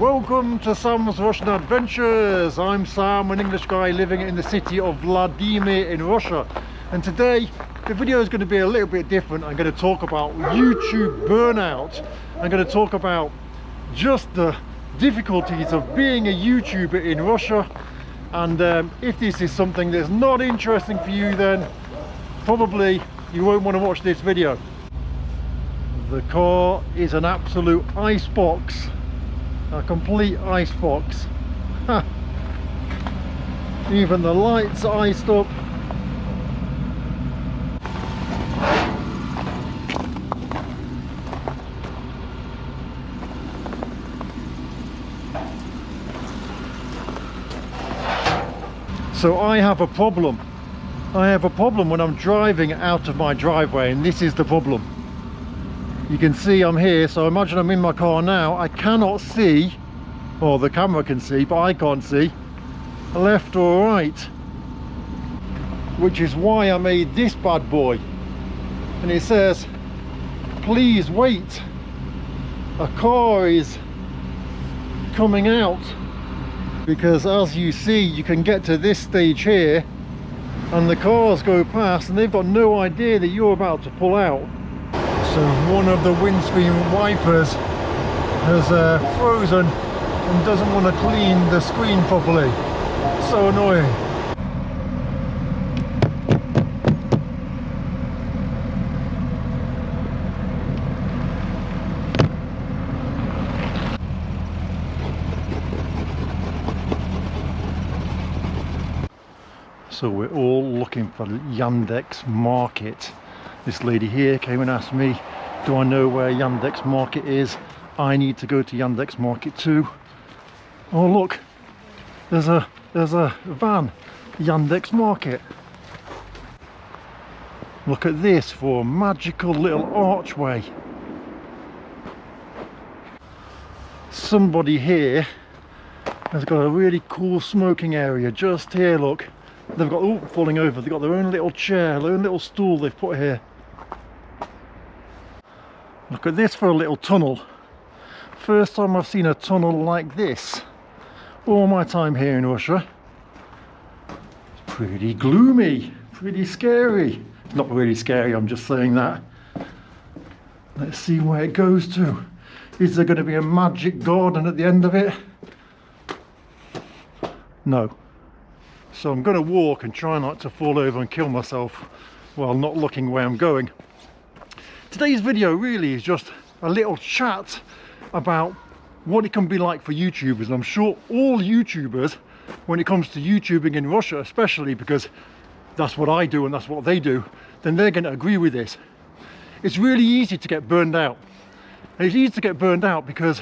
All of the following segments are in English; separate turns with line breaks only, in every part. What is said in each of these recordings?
Welcome to Sam's Russian Adventures. I'm Sam, an English guy living in the city of Vladimir in Russia, and today the video is going to be a little bit different. I'm going to talk about YouTube burnout. I'm going to talk about just the difficulties of being a YouTuber in Russia, and if this is something that's not interesting for you, then probably you won't want to watch this video. The car is an absolute icebox, a complete icebox. Even the lights are iced up. So I have a problem. I have a problem when I'm driving out of my driveway, and this is the problem. You can see I'm here, so imagine I'm in my car now. I cannot see, or the camera can see, but I can't see left or right, which is why I made this bad boy. And it says, please wait, a car is coming out. Because as you see, you can get to this stage here and the cars go past and they've got no idea that you're about to pull out. So one of the windscreen wipers has frozen and doesn't want to clean the screen properly. So annoying. So we're all looking for Yandex Market. This lady here came and asked me, do I know where Yandex Market is? I need to go to Yandex Market too. Oh look, there's a van, Yandex Market. Look at this for a magical little archway. Somebody here has got a really cool smoking area just here, look. They've got, oh, falling over, they've got their own little chair, their own little stool they've put here. Look at this for a little tunnel. First time I've seen a tunnel like this. All my time here in Russia. It's pretty gloomy, pretty scary. It's not really scary, I'm just saying that. Let's see where it goes to. Is there going to be a magic garden at the end of it? No. So I'm going to walk and try not to fall over and kill myself while not looking where I'm going. Today's video really is just a little chat about what it can be like for YouTubers. And I'm sure all YouTubers, when it comes to YouTubing in Russia especially, because that's what I do and that's what they do, then they're going to agree with this. It's really easy to get burned out. And it's easy to get burned out because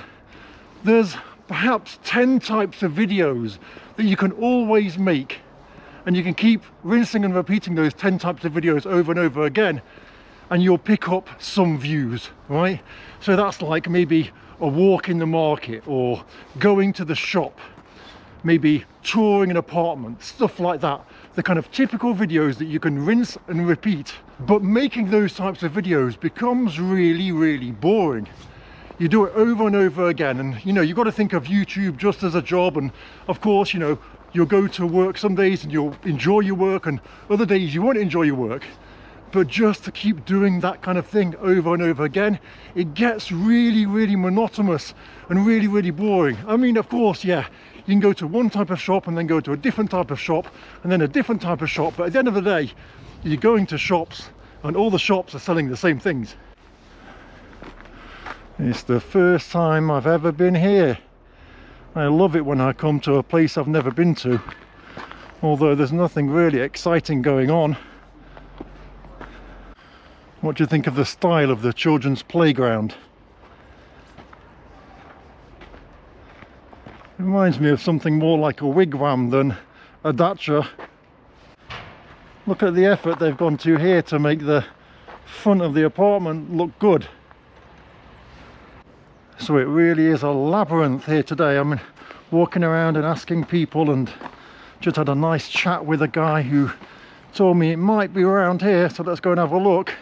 there's perhaps 10 types of videos that you can always make, and you can keep rinsing and repeating those 10 types of videos over and over again, and you'll pick up some views, right? So that's like maybe a walk in the market, or going to the shop, maybe touring an apartment, stuff like that. The kind of typical videos that you can rinse and repeat. But making those types of videos becomes really, really boring. You do it over and over again, and you know, you've got to think of YouTube just as a job. And of course, you know, you'll go to work some days and you'll enjoy your work, and other days you won't enjoy your work. But just to keep doing that kind of thing over and over again, it gets really, really monotonous and really, really boring. I mean, of course, yeah, you can go to one type of shop and then go to a different type of shop and then a different type of shop, but at the end of the day, you're going to shops and all the shops are selling the same things. It's the first time I've ever been here. I love it when I come to a place I've never been to, although there's nothing really exciting going on. What do you think of the style of the children's playground? It reminds me of something more like a wigwam than a dacha. Look at the effort they've gone to here to make the front of the apartment look good. So it really is a labyrinth here today. I'm walking around and asking people, and just had a nice chat with a guy who told me it might be around here, so let's go and have a look.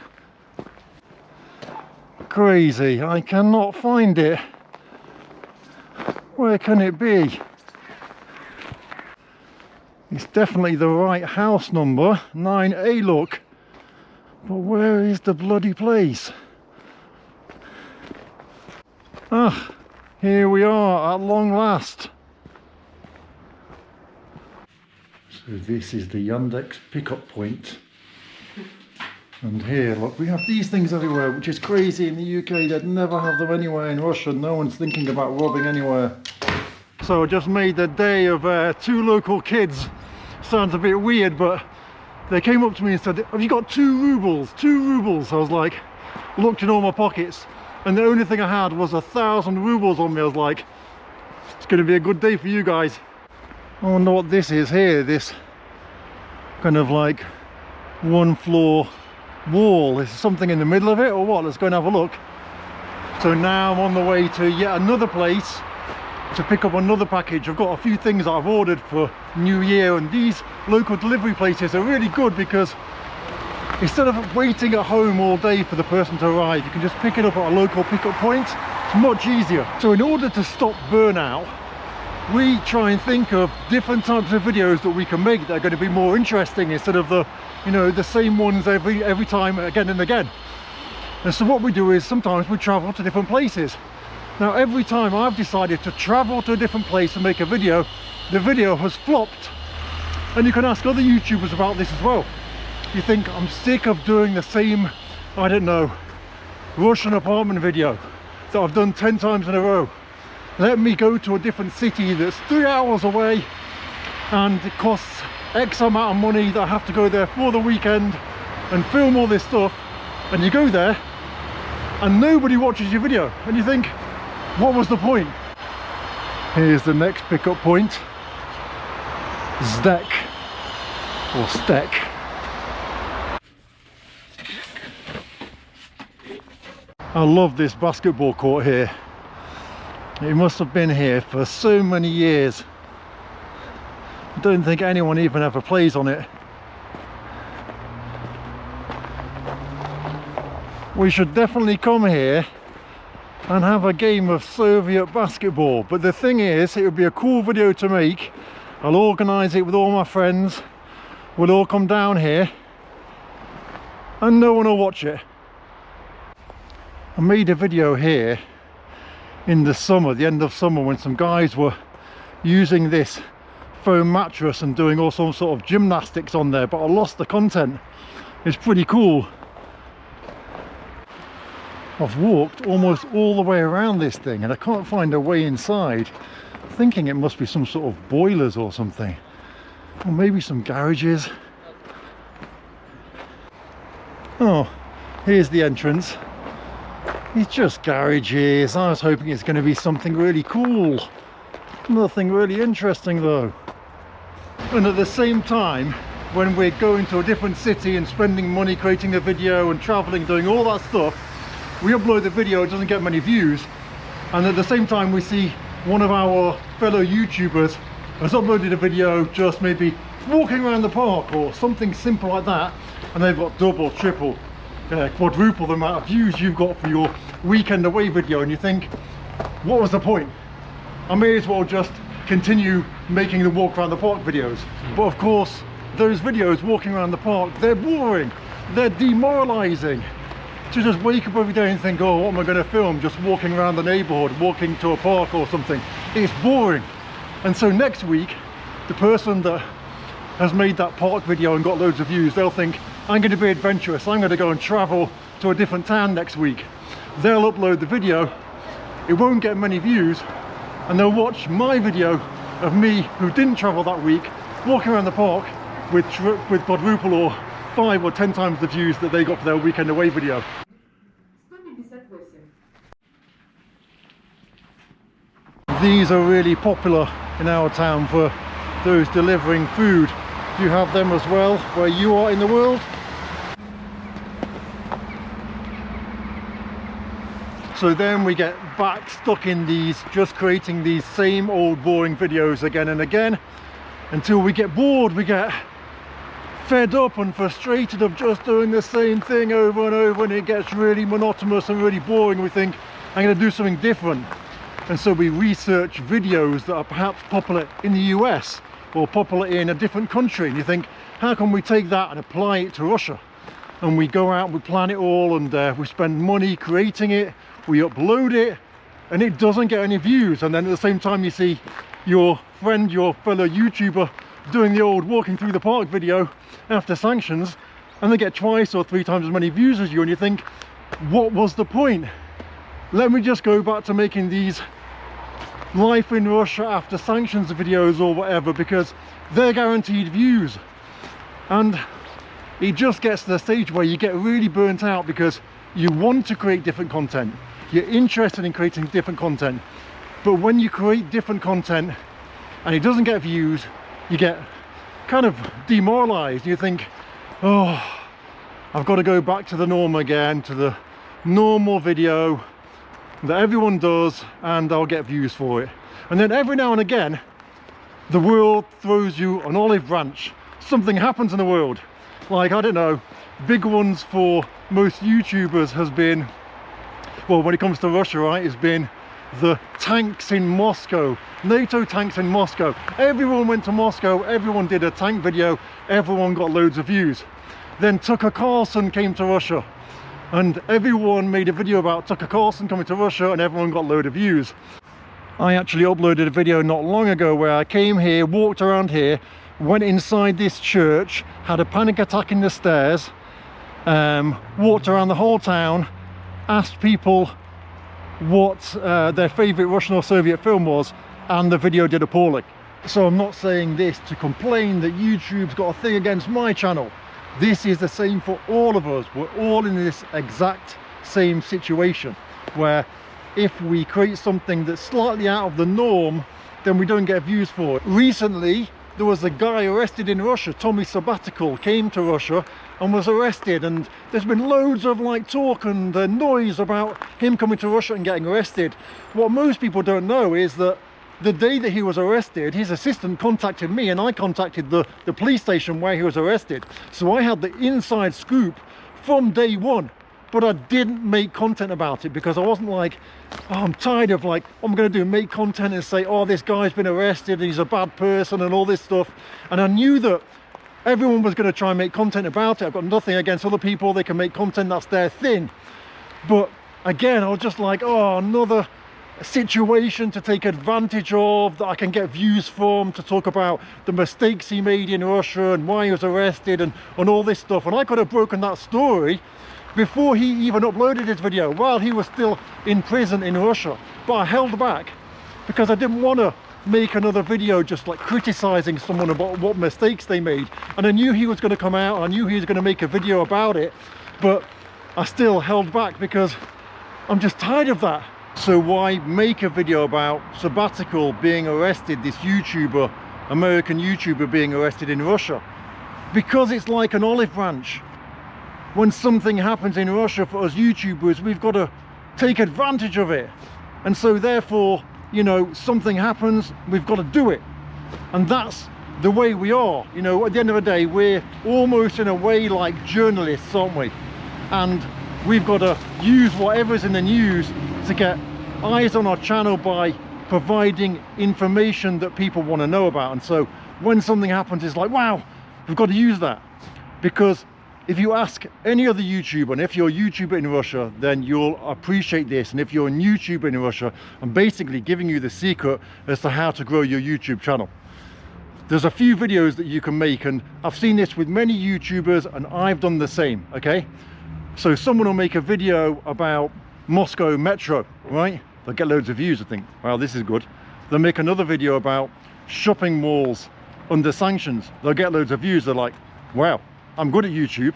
Crazy, I cannot find it. Where can it be? It's definitely the right house number, 9A look. But where is the bloody place? Ah, here we are at long last. So this is the Yandex pickup point. And here, look, we have these things everywhere, which is crazy. In the UK, they'd never have them anywhere. In Russia, no one's thinking about robbing anywhere. So I just made the day of 2 local kids. Sounds a bit weird, but they came up to me and said, have you got 2 rubles? 2 rubles. I was like, looked in all my pockets, and the only thing I had was 1,000 rubles on me. I was like, it's going to be a good day for you guys. I wonder what this is here, this kind of like 1 floor wall. Is something in the middle of it or what? Let's go and have a look. So now I'm on the way to yet another place to pick up another package. I've got a few things that I've ordered for New Year, and these local delivery places are really good because instead of waiting at home all day for the person to arrive, you can just pick it up at a local pickup point. It's much easier. So in order to stop burnout, we try and think of different types of videos that we can make that are going to be more interesting instead of the, you know, the same ones every time again and again. And so what we do is sometimes we travel to different places. Now every time I've decided to travel to a different place and make a video, the video has flopped. And you can ask other YouTubers about this as well. You think, I'm sick of doing the same, I don't know, Russian apartment video that I've done 10 times in a row. Let me go to a different city that's 3 hours away and it costs X amount of money that I have to go there for the weekend and film all this stuff. And you go there and nobody watches your video and you think, what was the point? Here's the next pickup point. Zdek or Stek. I love this basketball court here. It must have been here for so many years. I don't think anyone even ever plays on it. We should definitely come here and have a game of Soviet basketball. But the thing is, it would be a cool video to make. I'll organise it with all my friends. We'll all come down here and no one will watch it. I made a video here in the summer, the end of summer, when some guys were using this foam mattress and doing all some sort of gymnastics on there, but I lost the content. It's pretty cool. I've walked almost all the way around this thing and I can't find a way inside. I'm thinking it must be some sort of boilers or something, or maybe some garages. Oh, here's the entrance. It's just garages. I was hoping it's going to be something really cool. Nothing really interesting though. And at the same time, when we're going to a different city and spending money creating a video and traveling, doing all that stuff, we upload the video, it doesn't get many views, and at the same time we see one of our fellow YouTubers has uploaded a video just maybe walking around the park or something simple like that, and they've got double, triple, quadruple the amount of views you've got for your weekend away video, and you think, what was the point? I may as well just continue making the walk around the park videos. But of course, those videos walking around the park, they're boring, they're demoralizing. To just wake up every day and think, oh, what am I going to film? Just walking around the neighborhood, walking to a park or something. It's boring. And so next week, the person that has made that park video and got loads of views, they'll think, I'm going to be adventurous. I'm going to go and travel to a different town next week. They'll upload the video. It won't get many views. And they'll watch my video of me, who didn't travel that week, walking around the park with quadruple or 5 or 10 times the views that they got for their weekend away video. These are really popular in our town for those delivering food. Do you have them as well where you are in the world? So then we get back stuck in these, just creating these same old boring videos again and again, until we get bored, we get fed up and frustrated of just doing the same thing over and over, and it gets really monotonous and really boring. We think, I'm going to do something different. And so we research videos that are perhaps popular in the US or popular in a different country, and you think, how can we take that and apply it to Russia? And we go out, we plan it all, and we spend money creating it, we upload it, and it doesn't get any views. And then at the same time you see your friend, your fellow YouTuber, doing the old walking through the park video after sanctions, and they get twice or 3 times as many views as you, and you think, what was the point? Let me just go back to making these life in Russia after sanctions videos or whatever, because they're guaranteed views. And it just gets to the stage where you get really burnt out because you want to create different content, you're interested in creating different content, but when you create different content and it doesn't get views, you get kind of demoralized. You think, oh, I've got to go back to the norm again, to the normal video that everyone does, and I'll get views for it. And then every now and again the world throws you an olive branch. Something happens in the world, like, I don't know, big ones for most YouTubers has been, well, when it comes to Russia, right, has been the tanks in Moscow, NATO tanks in Moscow. Everyone went to Moscow, everyone did a tank video, everyone got loads of views. Then Tucker Carlson came to Russia, and everyone made a video about Tucker Carlson coming to Russia, and everyone got a load of views. I actually uploaded a video not long ago where I came here, walked around here, went inside this church, had a panic attack in the stairs, walked around the whole town, asked people what their favorite Russian or Soviet film was, and the video did appalling. So I'm not saying this to complain that YouTube's got a thing against my channel. This is the same for all of us. We're all in this exact same situation where if we create something that's slightly out of the norm, then we don't get views for it. Recently there was a guy arrested in Russia, Tommy Sabbatical, came to Russia and was arrested, and there's been loads of talk and noise about him coming to Russia and getting arrested. What most people don't know is that the day that he was arrested, his assistant contacted me, and I contacted the police station where he was arrested. So I had the inside scoop from day one, but I didn't make content about it because I wasn't like, oh, I'm tired of what I'm going to do, make content and say, oh, this guy's been arrested, he's a bad person and all this stuff. And I knew that everyone was going to try and make content about it. I've got nothing against other people, they can make content, that's their thing. But again, I was just like, oh, another situation to take advantage of that I can get views from, to talk about the mistakes he made in Russia and why he was arrested and all this stuff. And I could have broken that story before he even uploaded his video, while he was still in prison in Russia. But I held back because I didn't want to make another video just criticizing someone about what mistakes they made. And I knew he was going to come out, I knew he was going to make a video about it, but I still held back because I'm just tired of that. So why make a video about Sabbatical being arrested, this YouTuber, American YouTuber being arrested in Russia? Because it's like an olive branch. When something happens in Russia, for us YouTubers, we've got to take advantage of it. And so therefore, you know, something happens, we've got to do it. And that's the way we are. You know, at the end of the day, we're almost in a way like journalists, aren't we? And we've got to use whatever's in the news to get eyes on our channel by providing information that people want to know about. And so when something happens, it's like, wow, we've got to use that. Because if you ask any other YouTuber, and if you're a YouTuber in Russia, then you'll appreciate this. And if you're a YouTuber in Russia, I'm basically giving you the secret as to how to grow your YouTube channel. There's a few videos that you can make, and I've seen this with many YouTubers, and I've done the same, okay? So someone will make a video about Moscow Metro, right? They'll get loads of views, I think. Wow, this is good. They'll make another video about shopping malls under sanctions. They'll get loads of views. They're like, wow, I'm good at YouTube.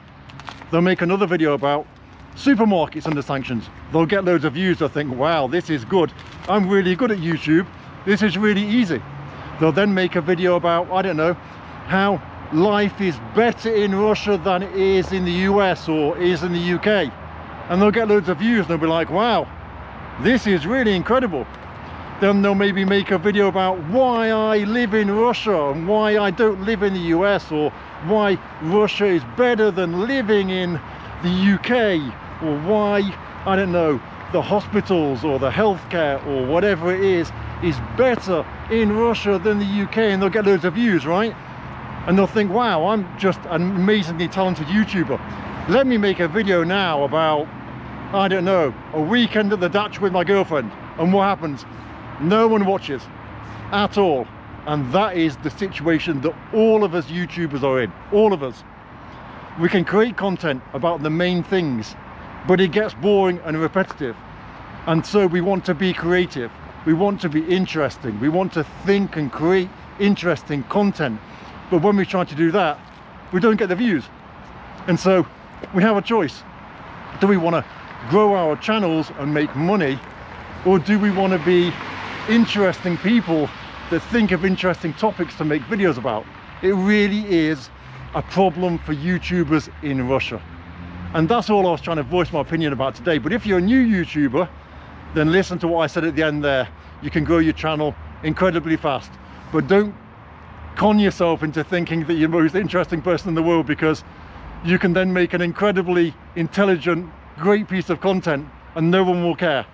They'll make another video about supermarkets under sanctions. They'll get loads of views. They'll think, wow, this is good. I'm really good at YouTube. This is really easy. They'll then make a video about, I don't know, how life is better in Russia than it is in the US or is in the UK. And they'll get loads of views and they'll be like, wow, this is really incredible. Then they'll maybe make a video about why I live in Russia and why I don't live in the US, or why Russia is better than living in the UK, or why, I don't know, the hospitals or the healthcare or whatever it is better in Russia than the UK, and they'll get loads of views, right? And they'll think, wow, I'm just an amazingly talented YouTuber. Let me make a video now about, I don't know, a weekend at the Dutch with my girlfriend. And what happens? No one watches at all. And that is the situation that all of us YouTubers are in. All of us. We can create content about the main things, but it gets boring and repetitive. And so we want to be creative. We want to be interesting. We want to think and create interesting content. But when we try to do that, we don't get the views. And so we have a choice. Do we want to grow our channels and make money, or do we want to be interesting people that think of interesting topics to make videos about? It really is a problem for YouTubers in Russia. And that's all I was trying to voice my opinion about today. But if you're a new YouTuber, then listen to what I said at the end there. You can grow your channel incredibly fast, but don't con yourself into thinking that you're the most interesting person in the world, because you can then make an incredibly intelligent, great piece of content and no one will care.